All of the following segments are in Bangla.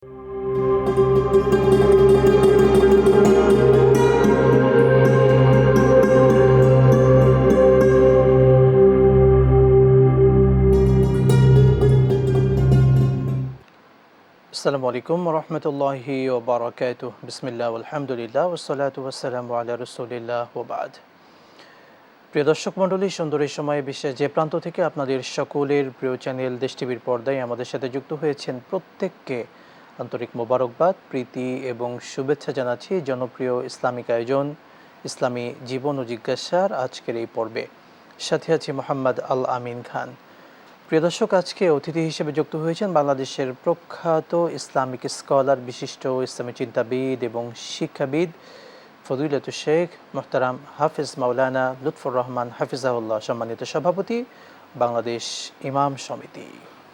আসসালামু আলাইকুম রহমতুল্লাহি ওয়া বারাকাতুহু। বিসমিল্লাহ আলহামদুলিল্লাহ ওয়াসসালাতু ওয়াসসালামু আলা রাসূলিল্লাহ ওয়া বাদ। প্রিয় দর্শক মণ্ডলী, সুন্দর এই সময়ে বিশ্বের যে প্রান্ত থেকে আপনাদের সকলের প্রিয় চ্যানেল দেশ টিভির পর্দায় আমাদের সাথে যুক্ত হয়েছেন প্রত্যেককে আন্তরিক মোবারকবাদ, প্রীতি এবং শুভেচ্ছা জানাচ্ছি জনপ্রিয় ইসলামিক আয়োজন ইসলামী জীবন ও জিজ্ঞাসার আজকের এই পর্বে। সাথে আছি মোহাম্মদ আল আমিন খান। প্রিয় দর্শক, আজকে অতিথি হিসেবে যুক্ত হয়েছেন বাংলাদেশের প্রখ্যাত ইসলামিক স্কলার, বিশিষ্ট ইসলামী চিন্তাবিদ এবং শিক্ষাবিদ ফজিলাতুল শেখ মোহতারাম হাফিজ মাওলানা লুৎফর রহমান হাফিজাহুল্লাহ, সম্মানিত সভাপতি বাংলাদেশ ইমাম সমিতি।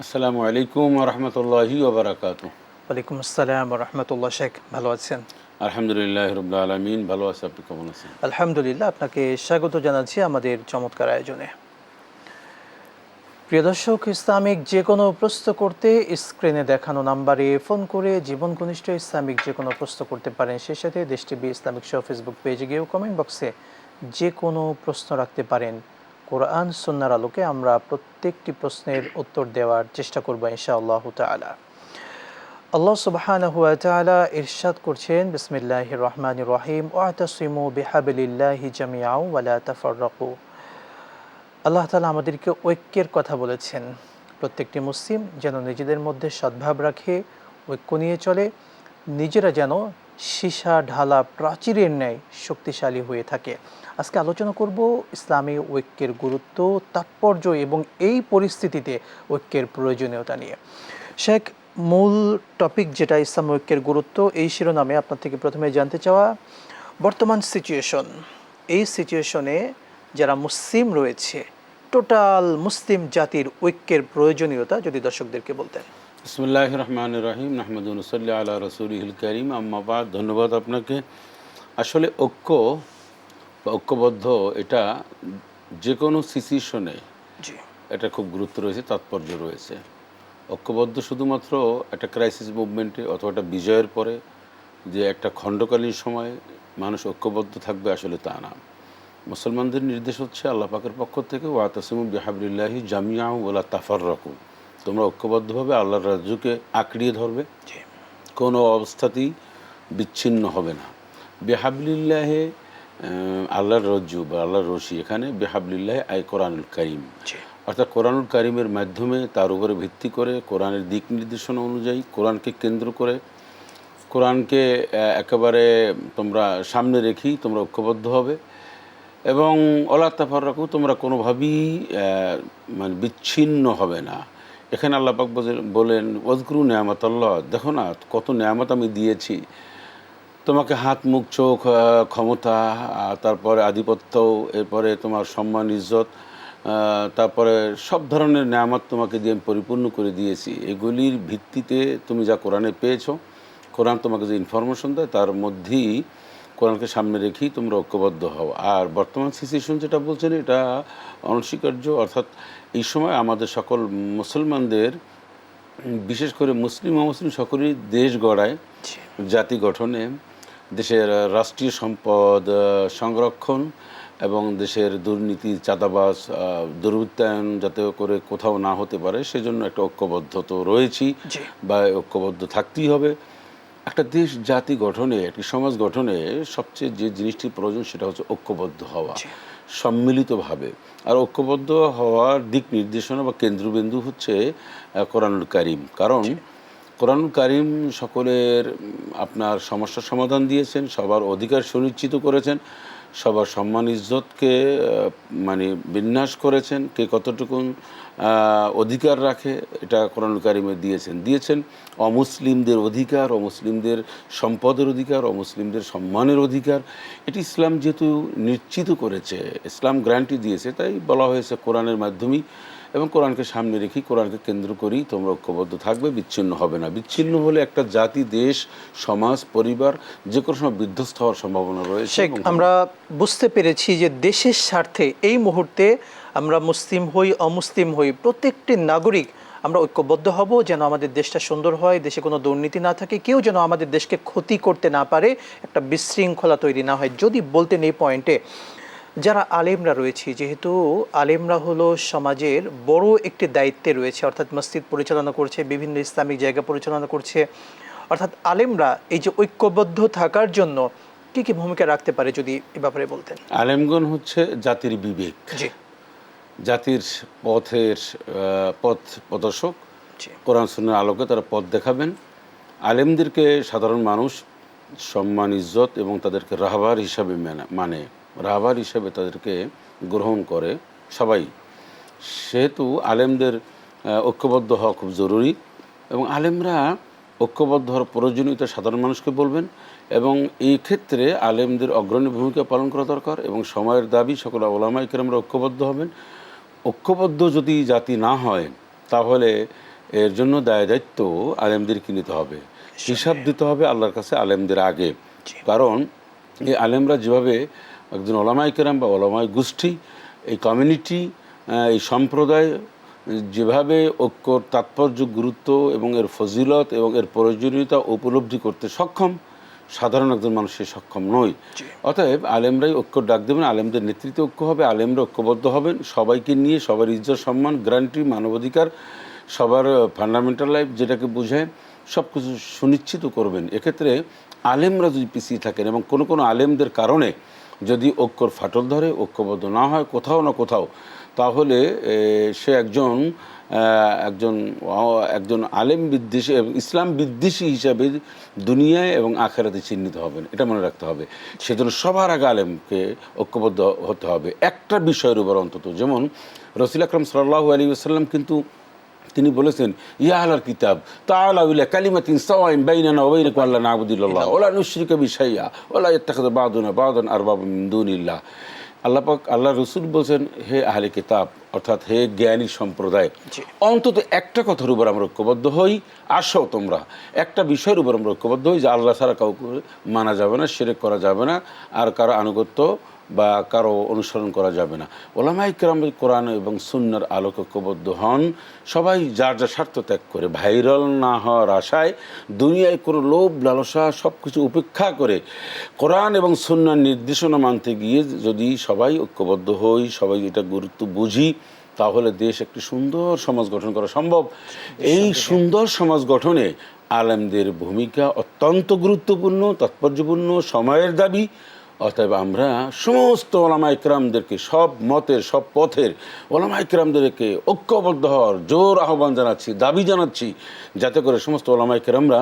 আসসালামু আলাইকুম ওয়া রাহমাতুল্লাহি ওয়া বারাকাতুহু। ওয়ালাইকুম আসসালাম ওয়া রাহমাতুল্লাহ। শেখ, ভালো আছেন? আলহামদুলিল্লাহ রাব্বিল আলামিন, ভালো আছি। আপনি কেমন আছেন? আলহামদুলিল্লাহ। আপনাকে স্বাগত জানাচ্ছি আমাদের চমৎকার আয়োজনে। প্রিয় দর্শক, ইসলামিক যে কোনো প্রশ্ন করতে স্ক্রিনে দেখানো নাম্বারে ফোন করে জীবন ঘনিষ্ঠ ইসলামিক যে কোনো প্রশ্ন করতে পারেন। সেই সাথে দেশ টিভি ইসলামিক শো ফেসবুক পেজে গিয়েও কমেন্ট বক্সে যে কোনো প্রশ্ন রাখতে পারেন। কোরআন সুন্নাহর আলোকে আমরা প্রত্যেকটি প্রশ্নের উত্তর দেওয়ার চেষ্টা করব ইনশাআল্লাহ তাআলা। আল্লাহ সুবহানাহু ওয়া তাআলা ইরশাদ করছেন, বিসমিল্লাহির রহমানির রহিম, ওয়াতাসিমু বিহাবলিল্লাহি জামিআন ওয়া লা তাফাররাকু। আল্লাহ তাআলা আমাদেরকে ঐক্যের কথা বলেছেন। প্রত্যেকটি মুসলিম যেন নিজেদের মধ্যে সদ্ভাব রাখে, ঐক্য নিয়ে চলে, নিজেরা যেন সীসা ঢালা প্রাচীরের ন্যায় শক্তিশালী হয়ে থাকে। আজকে আলোচনা করব ইসলামী ঐক্যের গুরুত্ব, তাৎপর্য এবং এই পরিস্থিতিতে ঐক্যের প্রয়োজনীয়তা নিয়ে। শেখ, মূল টপিক যেটা ইসলামী ঐক্যের গুরুত্ব, এই শিরোনামে আপনার থেকে প্রথমে জানতে চাওয়া, বর্তমান সিচুয়েশন, এই সিচুয়েশনে যারা মুসলিম রয়েছে, টোটাল মুসলিম জাতির ঐক্যের প্রয়োজনীয়তা যদি দর্শকদেরকে বলতেন। বিসমিল্লাহির রহমানির রহিম, নাহমাদুহু ওয়া নুসাল্লি আলা রাসূলিহিল কারীম, আম্মা বাদ। ধন্যবাদ আপনাকে। আসলে ঐক্য বা ঐক্যবদ্ধ, এটা যে কোনো সিচুয়েশনে জি, এটা খুব গুরুত্ব রয়েছে, তাৎপর্য রয়েছে। ঐক্যবদ্ধ শুধুমাত্র একটা ক্রাইসিস মুভমেন্টে অথবা একটা বিজয়ের পরে যে একটা খণ্ডকালীন সময়ে মানুষ ঐক্যবদ্ধ থাকবে, আসলে তা না। মুসলমানদের নির্দেশ হচ্ছে আল্লাহ পাকের পক্ষ থেকে, ওয়াতাসিমু বিহাবলিল্লাহি জামিআন ওয়া লা তাফাররাকু। তোমরা ঐক্যবদ্ধভাবে আল্লাহর রাজ্যকে আঁকড়িয়ে ধরবে, জি, কোনো অবস্থাতেই বিচ্ছিন্ন হবে না। বিহাবলিল্লাহে আল্লাহর রজ্জু বা আল্লাহর রশি, এখানে বিহাবলিল্লাহে আই কোরআনুল কারীম, জি, অর্থাৎ কোরআনুল কারীমের মাধ্যমে, তার উপরে ভিত্তি করে, কোরআনের দিক নির্দেশনা অনুযায়ী, কোরআনকে কেন্দ্র করে, কোরআনকে একেবারে তোমরা সামনে রেখেই তোমরা ঐক্যবদ্ধ হবে। এবং ওয়ালা তাফাররাকু, তোমরা কোনোভাবেই মানে বিচ্ছিন্ন হবে না। এখানে আল্লাহ পাক বলেন, ওয়াজকুরু নিয়ামাতাল্লাহ, দেখো না কত নিয়ামত আমি দিয়েছি তোমাকে, হাত, মুখ, চোখ, ক্ষমতা, তারপরে আধিপত্য, এরপরে তোমার সম্মান, ইজ্জত, তারপরে সব ধরনের নিয়ামত তোমাকে দিয়ে আমি পরিপূর্ণ করে দিয়েছি। এগুলির ভিত্তিতে তুমি যা কোরআনে পেয়েছো, কোরআন তোমাকে যে ইনফরমেশন দেয়, তার মধ্যেই কোরআনকে সামনে রেখেই তোমরা ঐক্যবদ্ধ হও। আর বর্তমান সিচুয়েশন যেটা বলছেন, এটা অনস্বীকার্য। অর্থাৎ এই সময় আমাদের সকল মুসলমানদের, বিশেষ করে মুসলিম অমুসলিম সকলেই দেশ গড়ায়, জাতি গঠনে, দেশের রাষ্ট্রীয় সম্পদ সংরক্ষণ এবং দেশের দুর্নীতি, চাঁদাবাজ, দুর্বৃত্তায়ন যাতে করে কোথাও না হতে পারে, সেজন্য একটা ঐক্যবদ্ধ তো রয়েছি বা ঐক্যবদ্ধ থাকতেই হবে। একটা দেশ জাতি গঠনে, একটি সমাজ গঠনে সবচেয়ে যে জিনিসটি প্রয়োজন, সেটা হচ্ছে ঐক্যবদ্ধ হওয়া, সম্মিলিতভাবে। আর ঐক্যবদ্ধ হওয়ার দিক নির্দেশনা বা কেন্দ্রবিন্দু হচ্ছে কোরআনুল কারীম। কারণ কোরআনুল কারীম সকলের আপনার সমস্যার সমাধান দিয়েছেন, সবার অধিকার সুনিশ্চিত করেছেন, সবার সম্মান ইজ্জতকে মানে বিন্যাস করেছেন, কে কতটুকুন অধিকার রাখে, এটা কোরআনুল কারীমে দিয়েছেন। অমুসলিমদের অধিকার, অমুসলিমদের সম্পদের অধিকার, অমুসলিমদের সম্মানের অধিকার, এটি ইসলাম যেহেতু নিশ্চিত করেছে, ইসলাম গ্যারান্টি দিয়েছে, তাই বলা হয়েছে কোরআনের মাধ্যমেই। এবং কোরআনকে সামনে রেখেই, কোরআনকে কেন্দ্র করেই তোমরা ঐক্যবদ্ধ থাকবে, বিচ্ছিন্ন হবে না। বিচ্ছিন্ন হলে একটা জাতি, দেশ, সমাজ, পরিবার যে কোনো সময় বিধ্বস্ত হওয়ার সম্ভাবনা রয়েছে। আমরা বুঝতে পেরেছি যে দেশের স্বার্থে এই মুহূর্তে আমরা মুসলিম হই অমুসলিম হই, প্রত্যেকটি নাগরিক আমরা ঐক্যবদ্ধ হব যেন আমাদের দেশটা সুন্দর হয়, দেশে কোনো দুর্নীতি না থাকে, কেউ যেন আমাদের দেশকে ক্ষতি করতে না পারে, একটা বিশৃঙ্খলা তৈরি না হয়। যদি বলতেন এই পয়েন্টে, যারা আলেমরা রয়েছে, যেহেতু আলেমরা হলো সমাজের বড় একটি দায়িত্বে রয়েছে, অর্থাৎ মসজিদ পরিচালনা করছে, বিভিন্ন ইসলামিক জায়গা পরিচালনা করছে, অর্থাৎ আলেমরা এই যে ঐক্যবদ্ধ থাকার জন্য কি কি ভূমিকা রাখতে পারে, যদি এ ব্যাপারে বলতেন। আলেমগণ হচ্ছে জাতির বিবেক, জি জাতির পথ প্রদর্শক। জি কোরআন সুন্নাহর আলোকে তারা পথ দেখাবেন। আলেমদেরকে সাধারণ মানুষ সম্মান, ইজ্জত এবং তাদেরকে রাহবার হিসাবে মানে রাহবার হিসাবে তাদেরকে গ্রহণ করে সবাই। সেহেতু আলেমদের ঐক্যবদ্ধ হওয়া খুব জরুরি এবং আলেমরা ঐক্যবদ্ধ হওয়ার প্রয়োজনীয়তা সাধারণ মানুষকে বলবেন এবং এই ক্ষেত্রে আলেমদের অগ্রণী ভূমিকা পালন করা দরকার এবং সময়ের দাবি সকল ওলামায়ে কেরামরা ঐক্যবদ্ধ হবেন। ঐক্যবদ্ধ যদি জাতি না হয় তাহলে এর জন্য দায়িত্ব আলেমদেরকে নিতে হবে, হিসাব দিতে হবে আল্লাহর কাছে আলেমদের আগে। কারণ এই আলেমরা যেভাবে একজন ওলামায়ে কেরাম বা ওলামায়ে গোষ্ঠী, এই কমিউনিটি, এই সম্প্রদায় যেভাবে ঐক্যর তাৎপর্য, গুরুত্ব এবং এর ফজিলত এবং এর প্রয়োজনীয়তা উপলব্ধি করতে সক্ষম, সাধারণ একজন মানুষ সে সক্ষম নয়। অতএব আলেমরাই ঐক্য ডাক দেবেন, আলেমদের নেতৃত্বে ঐক্য হবে, আলেমরা ঐক্যবদ্ধ হবেন, সবাইকে নিয়ে সবার ইজ্জত, সম্মান, গ্যারান্টি, মানবাধিকার, সবার ফান্ডামেন্টাল লাইফ যেটাকে বোঝায় সব কিছু সুনিশ্চিত করবেন। এক্ষেত্রে আলেমরা যদি পিছিয়ে থাকেন এবং কোনো কোনো আলেমদের কারণে যদি ঐক্যর ফাটল ধরে, ঐক্যবদ্ধ না হয় কোথাও না কোথাও, তাহলে সে একজন আলেম বিদ্বেষী এবং ইসলাম বিদ্বেষী হিসাবে দুনিয়ায় এবং আখেরাতে চিহ্নিত হবেন। এটা মনে রাখতে হবে। সেজন্য সবার আগে আলেমকে ঐক্যবদ্ধ হতে হবে একটা বিষয়ের উপর অন্তত। যেমন রাসূল আকরাম সাল্লাল্লাহু আলাইহি ওয়াসাল্লাম কিন্তু তিনি বলেছেন, ইয়া আহলাল কিতাব তাআলাউ ইলা কালিমাতিন সাওয়াইন বাইনানা ওয়া বাইনাকুম আল্লা না'বুদু ইল্লাল্লাহ ওয়া লা নুশরিকা বিহি শাইআ ওয়া লা ইয়াত্তাখিযু বা'দুনা বা'দান আরবাবাম মিন দুনিল্লাহ। আল্লাহ পাক, আল্লাহ রসুল বলছেন, হে আহলে কিতাব অর্থাৎ হে জ্ঞানী সম্প্রদায়, অন্তত একটা কথার উপর আমরা ঐক্যবদ্ধ হই। আসো তোমরা একটা বিষয়ের উপর আমরা ঐক্যবদ্ধ হই যে আল্লাহ ছাড়া কাউকে মানা যাবে না, শিরক করা যাবে না, আর কারো আনুগত্য বা কারো অনুসরণ করা যাবে না। ওলামায়ে কেরাম কোরআন এবং সুন্নাহর আলোকে ঐক্যবদ্ধ হন। সবাই যার যার স্বার্থ ত্যাগ করে, ভাইরাল না হওয়ার আশায়, দুনিয়ায় কোনো লোভ লালসা সব কিছু উপেক্ষা করে কোরআন এবং সুন্নাহর নির্দেশনা মানতে গিয়ে যদি সবাই ঐক্যবদ্ধ হই, সবাই এটা গুরুত্ব বুঝি, তাহলে দেশ একটি সুন্দর সমাজ গঠন করা সম্ভব। এই সুন্দর সমাজ গঠনে আলেমদের ভূমিকা অত্যন্ত গুরুত্বপূর্ণ, তাৎপর্যপূর্ণ, সময়ের দাবি। অতএব আমরা সমস্ত ওলামায়ে কেরামদেরকে, সব মতের, সব পথের ওলামায়ে কেরামদেরকে ঐক্যবদ্ধ হওয়ার জোর আহ্বান জানাচ্ছি, দাবি জানাচ্ছি, যাতে করে সমস্ত ওলামায়ে কেরামরা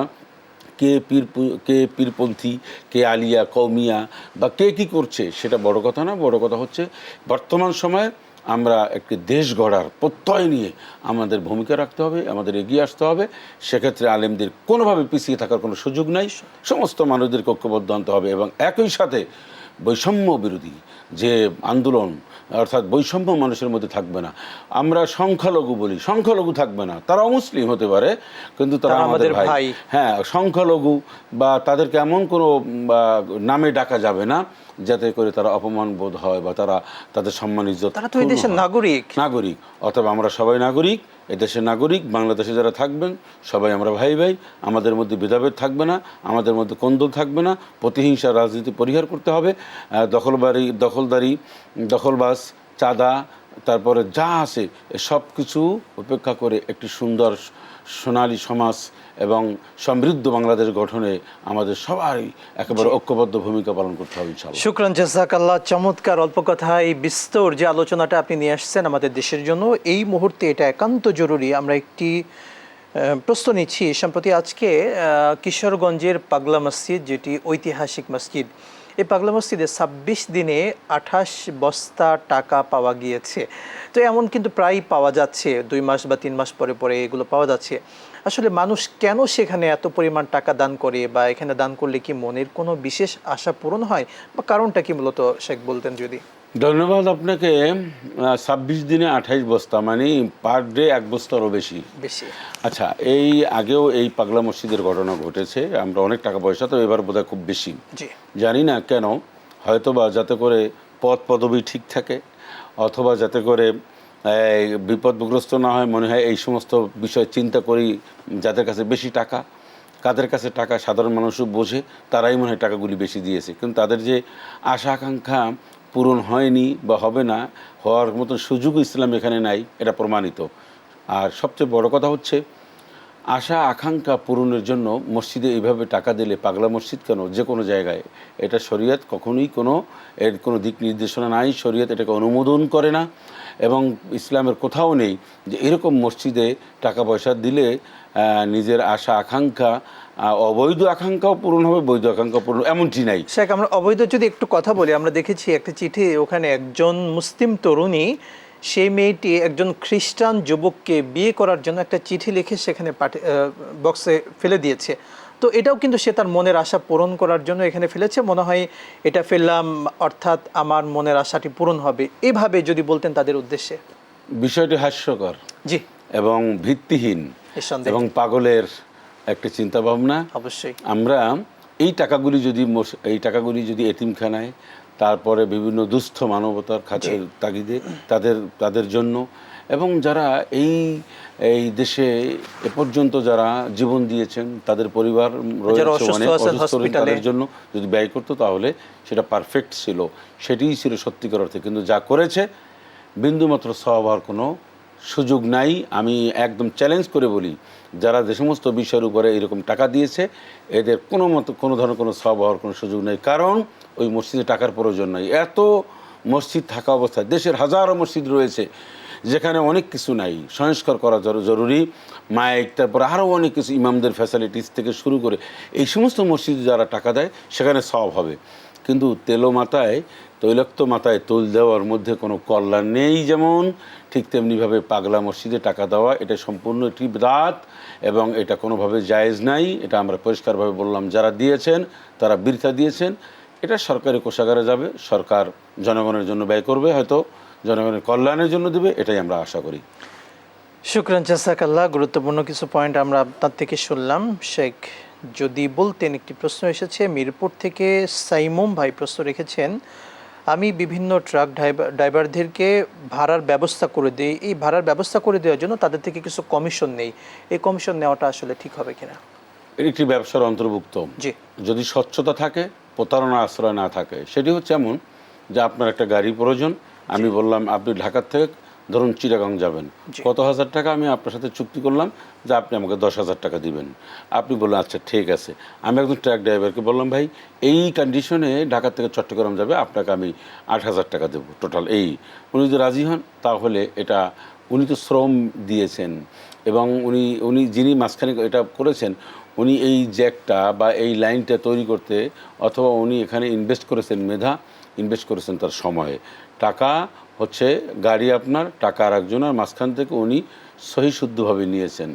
কে পীরপন্থী, কে আলিয়া, কওমিয়া বা কে কী করছে সেটা বড় কথা না। বড় কথা হচ্ছে বর্তমান সময়ে আমরা একটি দেশ গড়ার প্রত্যয় নিয়ে আমাদের ভূমিকা রাখতে হবে, আমাদের এগিয়ে আসতে হবে। সেক্ষেত্রে আলেমদের কোনোভাবে পিছিয়ে থাকার কোনো সুযোগ নাই, সমস্ত মানুষদেরকে ঐক্যবদ্ধ আনতে হবে এবং একই সাথে বৈষম্য বিরোধী যে আন্দোলন, অর্থাৎ বৈষম্য মানুষের মধ্যে থাকবে না। আমরা সংখ্যালঘু বলি, সংখ্যালঘু থাকবে না, তারাও মুসলিম হতে পারে কিন্তু তারা আমাদের ভাই। হ্যাঁ, সংখ্যালঘু বা তাদেরকে এমন কোনো নামে ডাকা যাবে না যাতে করে তারা অপমান বোধ হয় বা তাদের সম্মান ইজ্জত। তারা তো এই দেশের নাগরিক। অথবা আমরা সবাই নাগরিক, এদেশের নাগরিক। বাংলাদেশে যারা থাকবেন সবাই আমরা ভাই ভাই, আমাদের মধ্যে ভেদাভেদ থাকবে না, আমাদের মধ্যে কোন্দল থাকবে না। প্রতিহিংসা রাজনীতি পরিহার করতে হবে। দখলবাজ, চাঁদা, তারপরে যা আছে সব কিছু উপেক্ষা করে একটি সুন্দর সোনালী সমাজ এবং সমৃদ্ধ বাংলাদেশ গঠনে আমাদের সবাই একেবারে ঐক্যবদ্ধ ভূমিকা পালন করতে হবে ইনশাআল্লাহ। শুকরান, জাযাকাল্লাহ। চমৎকার অল্প কথায় বিস্তর যে আলোচনাটা আপনি নিয়ে আসছেন আমাদের দেশের জন্য এই মুহূর্তে এটা একান্ত জরুরি। আমরা একটি প্রশ্ন নিচ্ছি। সম্প্রতি আজকে কিশোরগঞ্জের পাগলা মসজিদ, যেটি ঐতিহাসিক মসজিদ, এই পাগলা মসজিদে ২৬ দিনে ২৮ বস্তা টাকা পাওয়া গিয়েছে। তো এমন কিন্তু প্রায় পাওয়া যাচ্ছে, ২ মাস বা ৩ মাস পরে পরে এগুলো পাওয়া যাচ্ছে। আসলে মানুষ কেন সেখানে এত পরিমাণ টাকা দান করে, বা এখানে দান করলে কি মনের কোনো বিশেষ আশা পূরণ হয়, বা কারণটা কি মূলত শেখ বলতেন যদি? ধন্যবাদ আপনাকে। ২৬ দিনে ২৮ বস্তা মানে পার ডে ১ বস্তারও বেশি। আচ্ছা, এই আগেও এই পাগলা মসজিদের ঘটনা ঘটেছে। আমরা অনেক টাকা পয়সা, তো এবার বোধহয় খুব বেশি, জানি না কেন। হয়তোবা যাতে করে পদ পদবি ঠিক থাকে, অথবা যাতে করে বিপদগ্রস্ত না হয়, মনে হয় এই সমস্ত বিষয় চিন্তা করি। যাদের কাছে বেশি টাকা, কাদের কাছে টাকা সাধারণ মানুষও বোঝে, তারাই মনে হয় টাকাগুলি বেশি দিয়েছে, কিন্তু তাদের যে আশা আকাঙ্ক্ষা পূরণ হয়নি বা হবে না, হওয়ার মতো সুযোগ ইসলাম এখানে নাই, এটা প্রমাণিত। আর সবচেয়ে বড় কথা হচ্ছে, আশা আকাঙ্ক্ষা পূরণের জন্য মসজিদে এইভাবে টাকা দিলে, পাগলা মসজিদ কেন, যে কোনো জায়গায়, এটা শরীয়ত কখনোই এর কোনো দিক নির্দেশনা নাই, শরীয়ত এটাকে অনুমোদন করে না। এবং ইসলামের কোথাও নেই যে এরকম মসজিদে টাকা পয়সা দিলে নিজের আশা আকাঙ্ক্ষা, অবৈধ আকাঙ্ক্ষাও পূরণ হবে, বৈধ আকাঙ্ক্ষা পূরণ, এমনটি নাই। শেখ, আমরা অবৈধ যদি একটু কথা বলি, আমরা দেখেছি একটা চিঠি, ওখানে একজন মুসলিম তরুণী, সেই মেয়েটি একজন খ্রিস্টান যুবককে বিয়ে করার জন্য একটা চিঠি লিখে সেখানে বক্সে ফেলে দিয়েছে। তো এটাও কিন্তু সে তার মনের আশা পূরণ করার জন্য এখানে ফেলেছে, মনে হয় এটা ফেললাম অর্থাৎ আমার মনের আশাটি পূরণ হবে, এভাবে যদি বলতেন তাদের উদ্দেশ্যে। বিষয়টি হাস্যকর, জি, এবং ভিত্তিহীন, এবং পাগলের একটা চিন্তা ভাবনা। অবশ্যই আমরা এই টাকাগুলি যদি এতিমখানায়, তারপরে বিভিন্ন দুস্থ মানবতার খাতের তাগিদে তাদের জন্য, এবং যারা এই দেশে এ পর্যন্ত যারা জীবন দিয়েছেন, তাদের পরিবার রয়েছে অনেক অসুস্থ, তাদের জন্য যদি ব্যয় করতো তাহলে সেটা পারফেক্ট ছিল, সেটিই ছিল সত্যিকার অর্থে। কিন্তু যা করেছে, বিন্দুমাত্র সওয়াব হওয়ার কোনো সুযোগ নাই। আমি একদম চ্যালেঞ্জ করে বলি, যারা যে সমস্ত বিষয়ের উপরে এরকম টাকা দিয়েছে, এদের কোনো ধরনের কোনো সওয়াব হওয়ার কোনো সুযোগ নেই। কারণ ওই মসজিদে টাকার প্রয়োজন নাই। এত মসজিদ থাকা অবস্থায়, দেশের হাজারো মসজিদ রয়েছে যেখানে অনেক কিছু নাই, সংস্কার করা জরুরি, মাইক, তারপর আরও অনেক কিছু, ইমামদের ফ্যাসিলিটিস থেকে শুরু করে, এই সমস্ত মসজিদে যারা টাকা দেয় সেখানে সওয়াব হবে। কিন্তু তৈলাক্ত মাথায় তোল দেওয়ার মধ্যে কোনো কল্যাণ নেই। যেমন ঠিক তেমনিভাবে পাগলা মসজিদে টাকা দেওয়া, এটা সম্পূর্ণ একটি বিদআত, এবং এটা কোনোভাবে জায়েজ নাই। এটা আমরা পরিষ্কারভাবে বললাম, যারা দিয়েছেন তারা বৃথা দিয়েছেন। এটা সরকারি কোষাগারে যাবে, সরকার জনগণের জন্য ব্যয় করবে, হয়তো জনগণের কল্যাণের জন্য দেবে, এটাই আমরা আশা করি। শুকরান, জাযাকাল্লাহ। গুরুত্বপূর্ণ কিছু পয়েন্ট আমরা আপনার থেকে শুনলাম। শেখ, যদি বলতেন, একটি প্রশ্ন এসেছে মিরপুর থেকে, সাইমুম ভাই প্রশ্ন রেখেছেন, আমি বিভিন্ন ট্রাক ড্রাইভারদেরকে ভাড়ার ব্যবস্থা করে দিই, এই ভাড়ার ব্যবস্থা করে দেওয়ার জন্য তাদের থেকে কিছু কমিশন নেই, এই কমিশন নেওয়াটা আসলে ঠিক হবে কিনা? এর একটি ব্যবসার অন্তর্ভুক্ত। জি, যদি স্বচ্ছতা থাকে, প্রতারণা আশ্রয় না থাকে। সেটি হচ্ছে এমন যে আপনার একটা গাড়ি প্রয়োজন, আমি বললাম আপনি ঢাকার থেকে ধরুন চিটাগাং যাবেন, কত হাজার টাকা, আমি আপনার সাথে চুক্তি করলাম যে আপনি আমাকে 10,000 টাকা দিবেন। আপনি বললেন আচ্ছা ঠিক আছে। আমি একজন ট্রাক ড্রাইভারকে বললাম, ভাই এই কন্ডিশনে ঢাকা থেকে চট্টগ্রাম যাবে, আপনাকে আমি 8,000 টাকা দেবো টোটাল। উনি যদি রাজি হন, তাহলে এটা, উনি তো শ্রম দিয়েছেন, এবং উনি যিনি মাঝখানে এটা করেছেন, উনি এই জ্যাকটা বা এই লাইনটা তৈরি করতে, অথবা উনি এখানে ইনভেস্ট করেছেন মেধা, ইনভেস্ট করেছেন তার সময়ে। টাকা হচ্ছে গাড়ি আপনার, টাকা আর একজনের, মাঝখান থেকে উনি সহি শুদ্ধভাবে নিয়েছেন।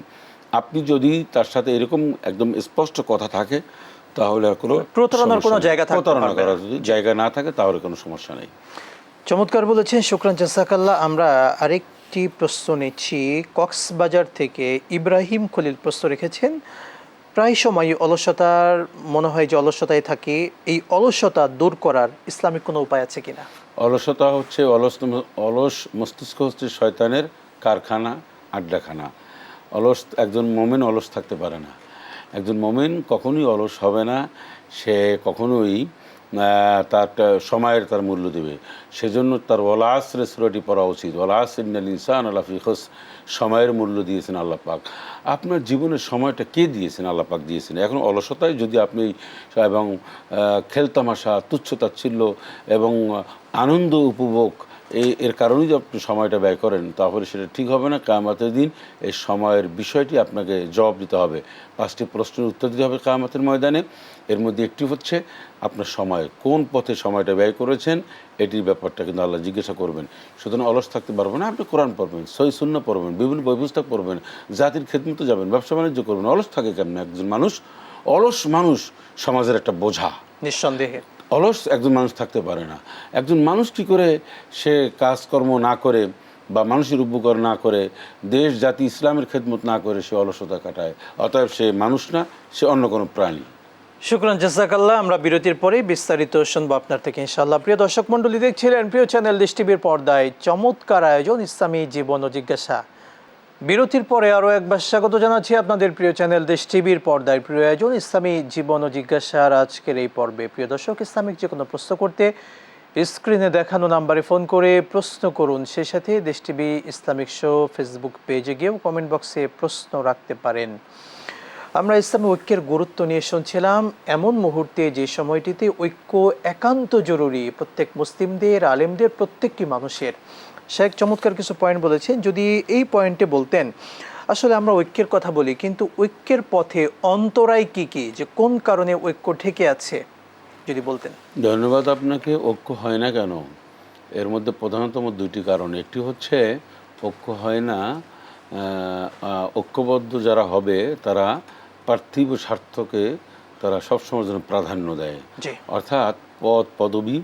আপনি যদি তার সাথে এরকম একদম স্পষ্ট কথা থাকে, তাহলে আর কোনো প্রতারণার কোনো জায়গা থাকবে না। প্রতারণা করার যদি জায়গা না থাকে, তাহলে কোনো সমস্যা নেই। চমৎকার বলেছেন, শুকরান, জাযাকাল্লাহ। আমরা আরেকটি প্রশ্ন নিচ্ছি কক্সবাজার থেকে। ইব্রাহিম খলিল প্রশ্ন রেখেছেন, প্রায় সময় অলসতার, মনে হয় যে অলসতায় থাকি, এই অলসতা দূর করার ইসলামিক কোনো উপায় আছে কিনা? অলসতা হচ্ছে, অলস মস্তিষ্ক হচ্ছে শয়তানের কারখানা, আড্ডাখানা। একজন মোমেন অলস থাকতে পারে না। একজন মোমেন কখনোই অলস হবে না, সে কখনোই তার সময়ের তার মূল্য দেবে। সেজন্য তার ওয়াল আসর সূরাটি পড়া উচিত। ওয়াল আসর ইন্নাল ইনসানা লাফি খুসর, সময়ের মূল্য দিয়েছেন আল্লাহ পাক। আপনার জীবনের সময়টা কে দিয়েছেন? আল্লাহ পাক দিয়েছেন। এখন অলসতায় যদি আপনি এবং খেলতামাশা, তুচ্ছতাচ্ছিল্য এবং আনন্দ উপভোগ এর কারণেই যদি আপনি সময়টা ব্যয় করেন, তাহলে সেটা ঠিক হবে না। কিয়ামতের দিন এই সময়ের বিষয়টি আপনাকে জবাব দিতে হবে। 5টি প্রশ্নের উত্তর দিতে হবে কিয়ামতের ময়দানে। এর মধ্যে একটি হচ্ছে আপনার সময়, কোন পথে সময়টা ব্যয় করেছেন, এটির ব্যাপারটা কিন্তু আল্লাহ জিজ্ঞাসা করবেন। সুতরাং অলস থাকতে পারবেন না। আপনি কোরআন পড়বেন, সহিহ সুন্নাহ পড়বেন, বিভিন্ন বই পুস্তক পড়বেন, জাতির খেদমতে যাবেন, ব্যবসা বাণিজ্য করবেন। অলস থাকে কেমন একজন মানুষ? অলস মানুষ সমাজের একটা বোঝা, নিঃসন্দেহে। অলস একজন মানুষ থাকতে পারে না। একজন মানুষ কী করে সে কাজকর্ম না করে বা মানুষের উপকার না করে, দেশ জাতি ইসলামের খেদমত না করে সে অলসতা কাটায়? অতএব সে মানুষ না, সে অন্য কোনো প্রাণী। শুকরান জাযাকাল্লাহ। আমরা বিরতির পরে বিস্তারিত শুনবো আপনার থেকে ইনশাআল্লাহ। প্রিয় দর্শক মণ্ডলী, দেখছিলেন প্রিয় চ্যানেল দেশ টিভির পর্দায় চমৎকার আয়োজন ইসলামী জীবন ও জিজ্ঞাসা। বিরতির পরে আরও একবার স্বাগত জানাচ্ছি আপনাদের প্রিয় চ্যানেল দেশ টিভির পর্দায় প্রিয় আয়োজন ইসলামী জীবন ও জিজ্ঞাসার আজকের এই পর্বে। প্রিয় দর্শক, ইসলামিক যে কোনো প্রশ্ন করতে স্ক্রিনে দেখানো নাম্বারে ফোন করে প্রশ্ন করুন। সেই সাথে দেশ টিভি ইসলামিক শো ফেসবুক পেজে গিয়েও কমেন্ট বক্সে প্রশ্ন রাখতে পারেন। আমরা ইসলামী ঐক্যের গুরুত্ব নিয়ে শুনছিলাম এমন মুহূর্তে যে সময়টিতে ঐক্য একান্ত জরুরি প্রত্যেক মুসলিমদের, আলেমদের, প্রত্যেকটি মানুষের। শেখ চমৎকার কিছু পয়েন্ট বলেছেন, যদি এই পয়েন্টে বলতেন আসলে আমরা ঐক্যের কথা বলি, কিন্তু ঐক্যের পথে অন্তরায় কি কি, যে কোন কারণে ঐক্য ঠেকে আছে যদি বলতেন। ধন্যবাদ আপনাকে। ঐক্য হয় না কেন? এর মধ্যে প্রধানতম দুইটি কারণ। একটি হচ্ছে ঐক্য হয় না, ঐক্যবদ্ধ যারা হবে তারা পার্থিব স্বার্থকে তারা সবসময় জন্য প্রাধান্য দেয়। অর্থাৎ পদ পদবি,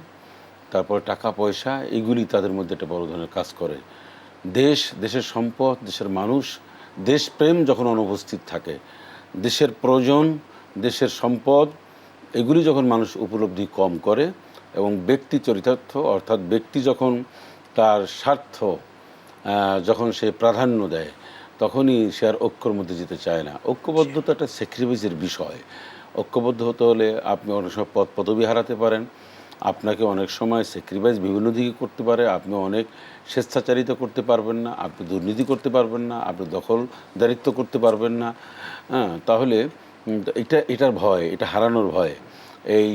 তারপর টাকা পয়সা, এগুলি তাদের মধ্যে একটা বড় ধরনের কাজ করে। দেশের সম্পদ, দেশের মানুষ, দেশপ্রেম যখন অনুপস্থিত থাকে, দেশের প্রয়োজন, দেশের সম্পদ, এগুলি যখন মানুষ উপলব্ধি কম করে এবং ব্যক্তি চরিতার্থ অর্থাৎ ব্যক্তি যখন তার স্বার্থ যখন সে প্রাধান্য দেয়, তখনই সে আর ঐক্যর মধ্যে যেতে চায় না। ঐক্যবদ্ধতা একটা স্যাক্রিফাইসের বিষয়। ঐক্যবদ্ধ হতে হলে আপনি অনেক সময় পদ পদবি হারাতে পারেন, আপনাকে অনেক সময় স্যাক্রিফাইস বিভিন্ন দিকে করতে পারে, আপনি অনেক স্বেচ্ছাচারিতা করতে পারবেন না, আপনি দুর্নীতি করতে পারবেন না, আপনি দখলদারিত্ব করতে পারবেন না। তাহলে এটার ভয়, এটা হারানোর ভয়, এই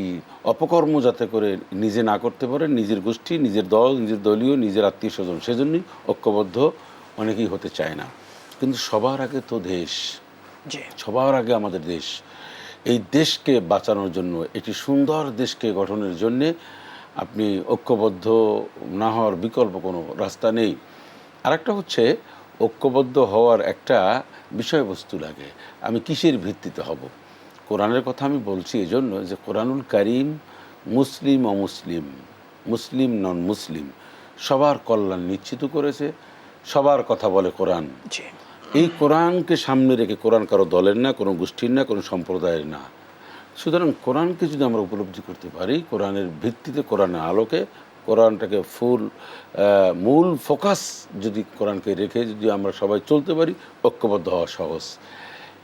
অপকর্ম যাতে করে নিজে না করতে পারে, নিজের গোষ্ঠী, নিজের দল, নিজের দলীয়, নিজের আত্মীয় স্বজন, সেজন্যই ঐক্যবদ্ধ অনেকেই হতে চায় না। কিন্তু সবার আগে তো দেশ, সবার আগে আমাদের দেশ। এই দেশকে বাঁচানোর জন্য, একটি সুন্দর দেশকে গঠনের জন্যে আপনি ঐক্যবদ্ধ না হওয়ার বিকল্প কোনো রাস্তা নেই। আরেকটা হচ্ছে ঐক্যবদ্ধ হওয়ার একটা বিষয়বস্তু লাগে। আমি কিসের ভিত্তিতে হব? কোরআনের কথা আমি বলছি এজন্য যে কোরআনুল কারীম মুসলিম অমুসলিম, মুসলিম নন মুসলিম সবার কল্যাণ নিশ্চিত করেছে। সবার কথা বলে কোরআন। এই কোরআনকে সামনে রেখে, কোরআন কারো দলের না, কোনো গোষ্ঠীর না, কোনো সম্প্রদায়ের না। সুতরাং কোরআনকে যদি আমরা উপলব্ধি করতে পারি, কোরআনের ভিত্তিতে, কোরআনের আলোকে, কোরআনটাকে মূল ফোকাস যদি কোরআনকে রেখে যদি আমরা সবাই চলতে পারি, ঐক্যবদ্ধ হওয়া সহজ।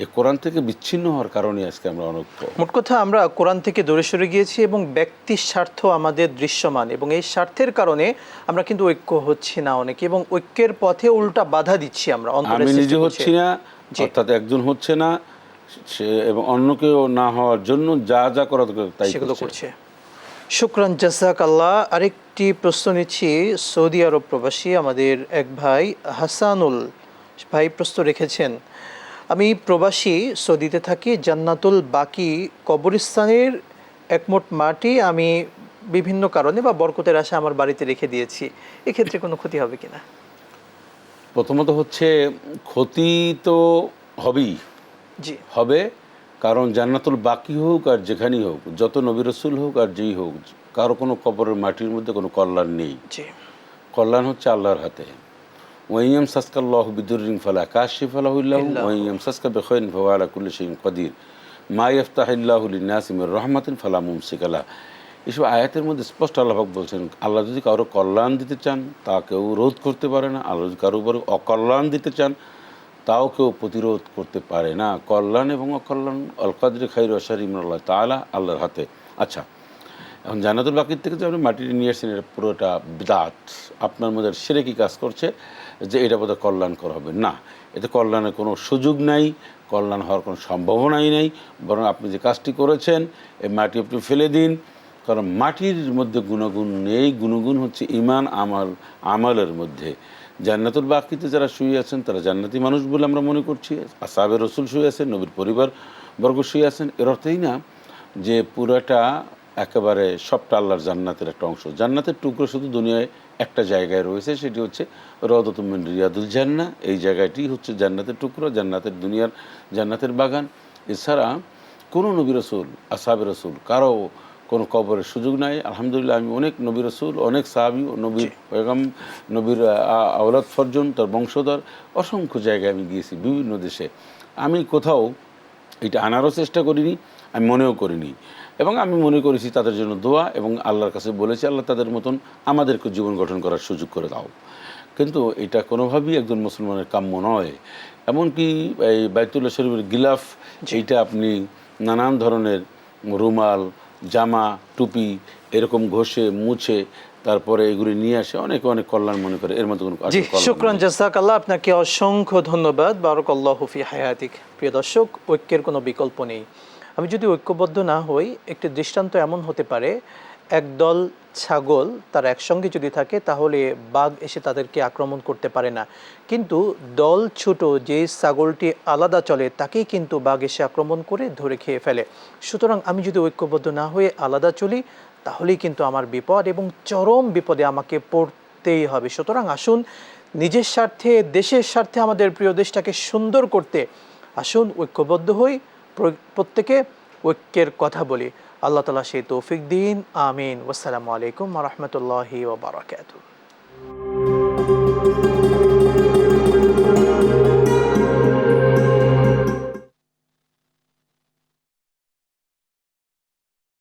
এই কোরআন থেকে বিচ্ছিন্ন হওয়ার কারণে আজকে আমরা অনৈক্য। মোট কথা, আমরা কোরআন থেকে দূরে সরে গিয়েছি এবং ব্যক্তির স্বার্থ আমাদের দৃশ্যমান, এবং এই স্বার্থের কারণে আমরা কিন্তু ঐক্য হচ্ছি না অনেকে, এবং ঐক্যের পথে উল্টা বাধা দিচ্ছি আমরা। আমি নিজে হচ্ছি না, অর্থাৎ একজন হচ্ছে না সে, এবং অন্য কেউ না হওয়ার জন্য যা যা করা তাই সেগুলো করছে। শুকরান জাযাকাল্লাহ। আরেকটি প্রশ্ন নিচ্ছি। সৌদি আরব প্রবাসী আমাদের এক ভাই হাসানুল ভাই প্রশ্ন রেখেছেন, আমি প্রবাসী, সৌদিতে থাকি, জান্নাতুল বাকি কবরস্থানের একমোট মাটি আমি বিভিন্ন কারণে বা বরকতের আশা আমার বাড়িতে রেখে দিয়েছি, এক্ষেত্রে কোনো ক্ষতি হবে কিনা? প্রথমত হচ্ছে ক্ষতি তো হবেই, হবে, কারণ জান্নাতুল বাকি হোক আর যেখানেই হোক, যত নবী রাসূল হোক আর যেই হোক, কারো কোনো কবরের মাটির মধ্যে কোনো কল্যাণ নেই। কল্যাণ হচ্ছে আল্লাহর হাতে। ওয়াইয়াম সাসকাল্লাহু বিদুররিন ফালা কাশিফা লাহু ইল্লা হু ওয়াইয়াম সাসকা বিখাইরিন ফাহুয়া আলা কুল্লি শাইইন কাদির মা ইফতাহিল্লাহু লিন-নাসি মির রাহমাতিন ফালা মুমসিকা লাহু। এসব আয়াতের মধ্যে স্পষ্ট আল্লাহ পাক বলছেন, আল্লাহ যদি কারো কল্যাণ দিতে চান তা কেউ রোধ করতে পারে না, আল্লাহ যদি কারো উপরে অকল্যাণ দিতে চান তাও কেউ প্রতিরোধ করতে পারে না। কল্যাণ এবং অকল্যাণ আল কাদরি খাইরু ওয়া শাররি মিনাল্লাহি তাআলা, আল্লাহর হাতে। আচ্ছা, এখন জান্নাতুল বাকির থেকে যে আপনি মাটিটি নিয়ে আসছেন, এটা পুরোটা বিদআত, আপনার মধ্যে শিরকি কাজ করছে যে এটা বোধহয় কল্যাণ করা হবে না। এতে কল্যাণের কোনো সুযোগ নাই, কল্যাণ হওয়ার কোনো সম্ভাবনাই নেই। বরং আপনি যে কাজটি করেছেন, এই মাটি আপনি ফেলে দিন, কারণ মাটির মধ্যে গুণাগুণ নেই। গুণগুণ হচ্ছে ইমান, আমলের মধ্যে। জান্নাতুল বাকিতে যারা শুয়ে আছেন তারা জান্নাতি মানুষ বলে আমরা মনে করছি। আসহাবে রাসূল শুয়ে আছেন, নবীর পরিবার বর্গ শুয়ে আছেন, এর অর্থই না যে পুরাটা একেবারে সবটা আল্লাহর জান্নাতের একটা অংশ। জান্নাতের টুকরো শুধু দুনিয়ায় একটা জায়গায় রয়েছে, সেটি হচ্ছে রাউদাতুম মিন রিয়াদুল জান্নাহ। এই জায়গাটি হচ্ছে জান্নাতের টুকরো, জান্নাতের দুনিয়ার জান্নাতের বাগান। এছাড়া কোনো নবী রাসূল, আসহাবে রাসূল কারো কোনো কবরের সুযোগ নাই। আলহামদুলিল্লাহ, আমি অনেক নবী রাসূল, অনেক সাহাবী, নবীর পয়গাম, নবীর আওলাদ ফরজন, তার বংশধর, অসংখ্য জায়গায় আমি গিয়েছি, বিভিন্ন দেশে। আমি কোথাও এটা আনারও চেষ্টা করিনি, আমি মনেও করিনি, এবং আমি মনে করেছি তাদের জন্য দোয়া, এবং আল্লাহর কাছে বলেছি, আল্লাহ তাদের মতন আমাদেরকে জীবন গঠন করার সুযোগ করে দাও। কিন্তু এটা কোনোভাবেই একজন মুসলমানের কাম্য নয়। এমনকি এই বাইতুল্লাহ শরীফের গিলাফ, এইটা আপনি নানান ধরনের রুমাল, জামা, টুপি এরকম ঘষে মুছে তারপরে এগুলি নিয়ে আসে অনেকে অনেক কল্যাণ মনে করে, এর মধ্যে কোনো জি, আসলে কল্যাণ শুকরান নেই। জাযাকাল্লাহ, আপনাকে অসংখ্য ধন্যবাদ। বারাকাল্লাহু ফি হায়াতিক। প্রিয় দর্শক, ঐক্যের কোনো বিকল্প নেই। আমি যদি ঐক্যবদ্ধ না হই, একটি দৃষ্টান্ত এমন হতে পারে, একদল ছাগল তারা একসঙ্গে যদি থাকে তাহলে বাঘ এসে তাদেরকে আক্রমণ করতে পারে না, কিন্তু দল ছোট যে ছাগলটি আলাদা চলে তাকেই কিন্তু বাঘ এসে আক্রমণ করে ধরে খেয়ে ফেলে। সুতরাং আমি যদি ঐক্যবদ্ধ না হয়ে আলাদা চলি তাহলেই কিন্তু আমার বিপদ, এবং চরম বিপদে আমাকে পড়তেই হবে। সুতরাং আসুন, নিজের স্বার্থে, দেশের স্বার্থে, আমাদের প্রিয় দেশটাকে সুন্দর করতে আসুন ঐক্যবদ্ধ হই, প্রত্যেকে ঐক্যের কথা বলি। আল্লাহ তাআলা সেই তৌফিক দিন। আমিন। ওয়াসসালামু আলাইকুম ওয়া রাহমাতুল্লাহি ওয়া বারাকাতুহু।